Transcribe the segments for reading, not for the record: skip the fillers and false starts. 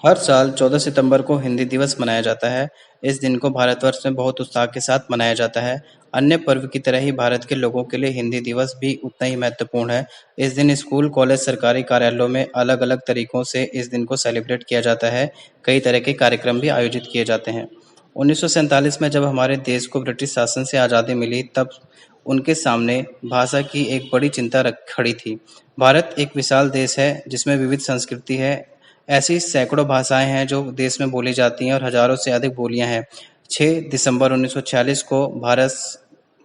हर साल 14 सितंबर को हिंदी दिवस मनाया जाता है। इस दिन को भारतवर्ष में बहुत उत्साह के साथ मनाया जाता है। अन्य पर्व की तरह ही भारत के लोगों के लिए हिंदी दिवस भी उतना ही महत्वपूर्ण है। इस दिन स्कूल, कॉलेज, सरकारी कार्यालयों में अलग-अलग तरीकों से इस दिन को सेलिब्रेट किया जाता है। कई तरह के कार्यक्रम भी आयोजित किए जाते हैं। 1947 में जब हमारे देश को ब्रिटिश शासन से आज़ादी मिली, तब उनके सामने भाषा की एक बड़ी चिंता रख खड़ी थी। भारत एक विशाल देश है जिसमें विविध संस्कृति है। ऐसी सैकड़ों भाषाएं हैं जो देश में बोली जाती हैं और हजारों से अधिक बोलियां हैं। 6 दिसंबर 1946 को भारत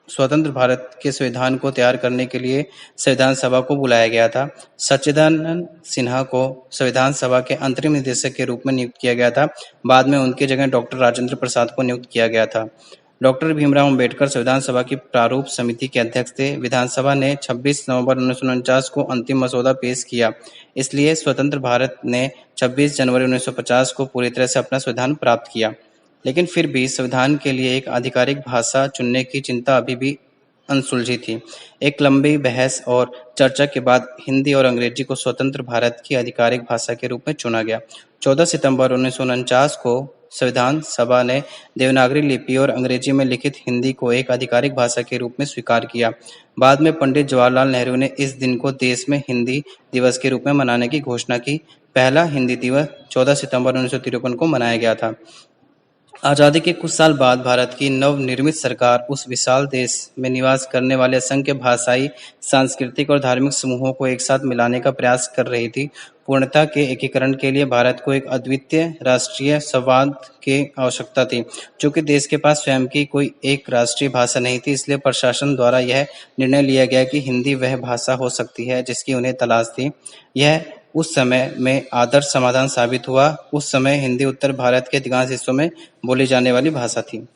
स्वतंत्र भारत के संविधान को तैयार करने के लिए संविधान सभा को बुलाया गया था। सच्चिदानंद सिन्हा को संविधान सभा के अंतरिम निदेशक के रूप में नियुक्त किया गया था। बाद में उनकी जगह डॉक्टर राजेंद्र प्रसाद को नियुक्त किया गया था। डॉक्टर भीमराव अंबेडकर संविधान सभा की प्रारूप समिति के अध्यक्ष थे। विधानसभा ने 26 नवंबर 1949 को अंतिम मसौदा पेश किया। इसलिए स्वतंत्र भारत ने 26 जनवरी 1950 को पूरी तरह से अपना संविधान प्राप्त किया। लेकिन फिर भी संविधान के लिए एक आधिकारिक भाषा चुनने की चिंता अभी भी अनसुलझी थी। एक लंबी बहस और चर्चा के बाद हिंदी और अंग्रेजी को स्वतंत्र भारत की आधिकारिक भाषा के रूप में चुना गया। 14 सितंबर 1949 को संविधान सभा ने देवनागरी लिपि और अंग्रेजी में लिखित हिंदी को एक आधिकारिक भाषा के रूप में स्वीकार किया। बाद में पंडित जवाहरलाल नेहरू ने इस दिन को देश में हिंदी दिवस के रूप में मनाने की घोषणा की। पहला हिंदी दिवस 14 सितंबर 1953 को मनाया गया था। आजादी के कुछ साल बाद भारत की नवनिर्मित सरकार उस विशाल देश में निवास करने वाले असंख्य भाषाई, सांस्कृतिक और धार्मिक समूहों को एक साथ मिलाने का प्रयास कर रही थी। पूर्णता के एकीकरण के लिए भारत को एक अद्वितीय राष्ट्रीय संवाद की आवश्यकता थी। चूंकि देश के पास स्वयं की कोई एक राष्ट्रीय भाषा नहीं थी, इसलिए प्रशासन द्वारा यह निर्णय लिया गया कि हिंदी वह भाषा हो सकती है जिसकी उन्हें तलाश थी। यह उस समय में आदर्श समाधान साबित हुआ। उस समय हिंदी उत्तर भारत के अधिकांश हिस्सों में बोली जाने वाली भाषा थी।